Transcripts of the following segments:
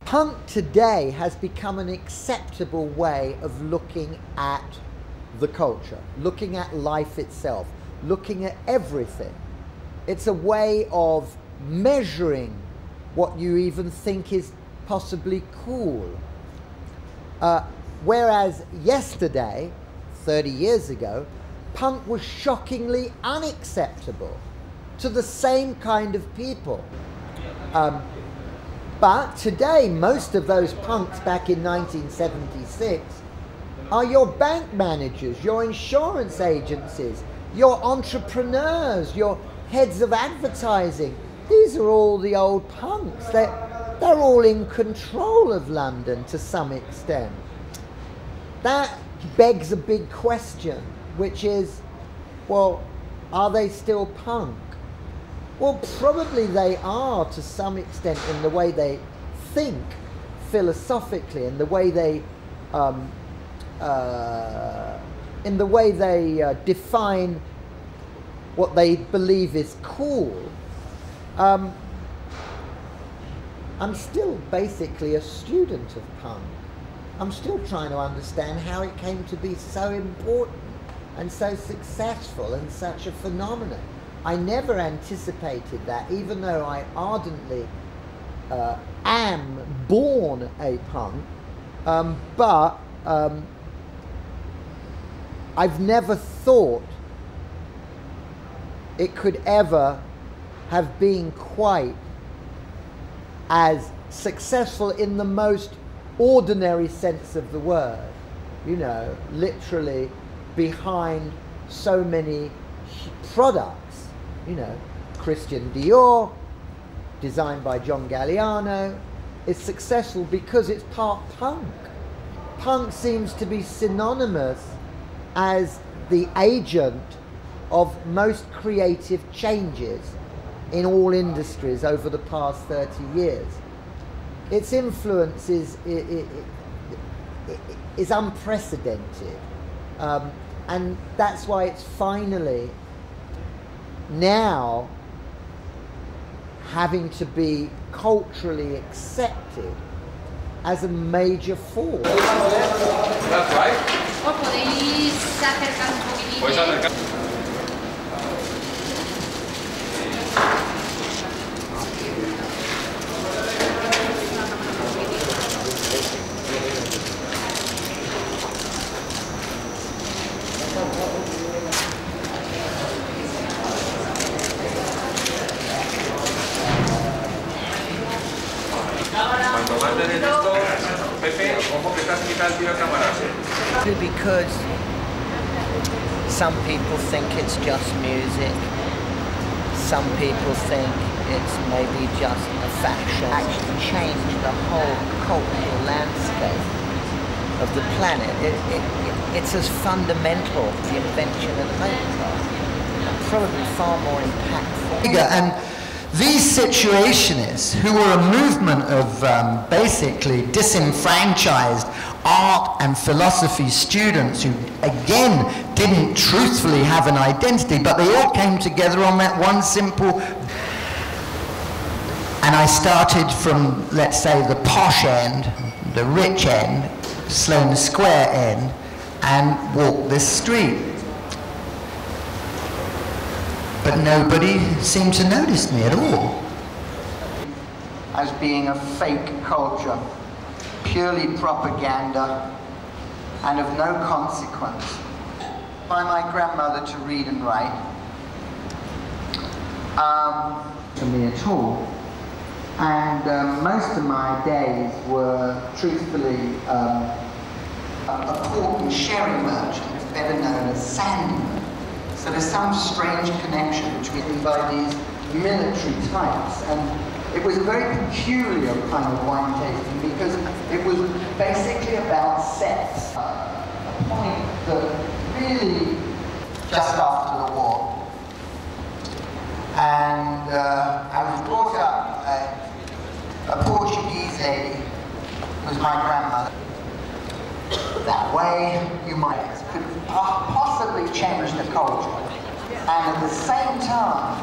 Punk today has become an acceptable way of looking at the culture, looking at life itself, looking at everything. It's a way of measuring what you even think is possibly cool. Whereas yesterday, 30 years ago, punk was shockingly unacceptable to the same kind of people. But today, most of those punks back in 1976 are your bank managers, your insurance agencies, your entrepreneurs, your heads of advertising. These are all the old punks. They're all in control of London to some extent. That begs a big question, which is, well, are they still punk? Well, probably they are to some extent in the way they think philosophically, in the way they define what they believe is cool. I'm still basically a student of punk. I'm still trying to understand how it came to be so important and so successful and such a phenomenon. I never anticipated that, even though I ardently am born a punk, but I've never thought it could ever have been quite as successful in the most ordinary sense of the word, you know, literally behind so many products. You know, Christian Dior, designed by John Galliano, is successful because it's part punk. Punk seems to be synonymous as the agent of most creative changes in all industries over the past 30 years. Its influence is unprecedented, and that's why it's finally now having to be culturally accepted as a major force. That's right. ¿O podéis acercar un poquitín? Because some people think it's just music, some people think it's maybe just a fashion. Actually changed the whole cultural landscape of the planet. It's as fundamental to the invention of the motor car, and probably far more impactful. And these situationists, who were a movement of basically disenfranchised art and philosophy students who, again, didn't truthfully have an identity, but they all came together on that one simple... And I started from, let's say, the posh end, the rich end, Sloane Square end, and walked this street. But nobody seemed to notice me at all. As being a fake culture, purely propaganda, and of no consequence. By my grandmother to read and write, to me at all. And most of my days were, truthfully, a pork and sherry merchant, better known as Sandyman. So there's some strange connection between by these military types, and it was a very peculiar kind of wine tasting because it was basically about sex. A point that really just after the war. And I was brought up, a Portuguese lady was my grandmother. That way, you might could possibly change the culture. And at the same time,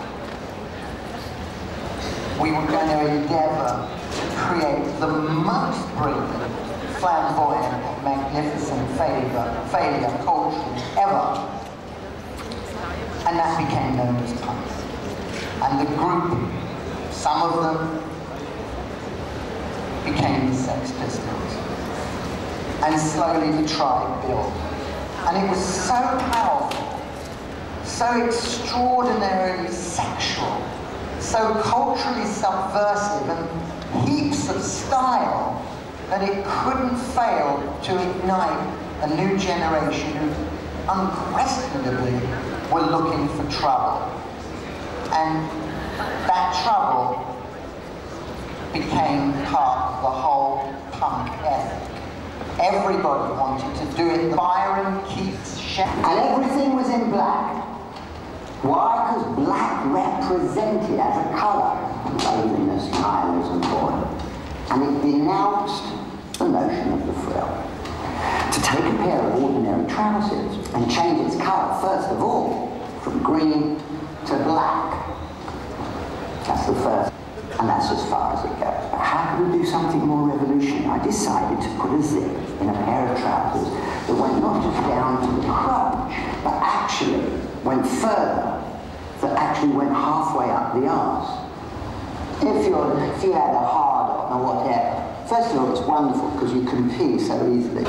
we were going to endeavour to create the most brilliant, flamboyant, magnificent failure culturally ever. And that became known as punk. And the group, some of them, became the Sex Pistols. And slowly the tribe built. And it was so powerful, so extraordinarily sexual, so culturally subversive, and heaps of style, that it couldn't fail to ignite a new generation who unquestionably were looking for trouble. And that trouble became part of the whole punk ethic. Everybody wanted to do it. Byron, Keats, Shakespeare. And everything was in black. Why? Because black represented as a colour loneliness, tiredness and boredom. And it denounced the notion of the frill. To take a pair of ordinary trousers and change its colour, first of all, from green to black. That's the first, and that's as far as it goes. But how could we do something more revolutionary? I decided to put a zip in a pair of trousers that went not just down to the crotch, but actually went further, that actually went halfway up the arse. If you had a hard-on or whatever, first of all, it's wonderful because you can pee so easily.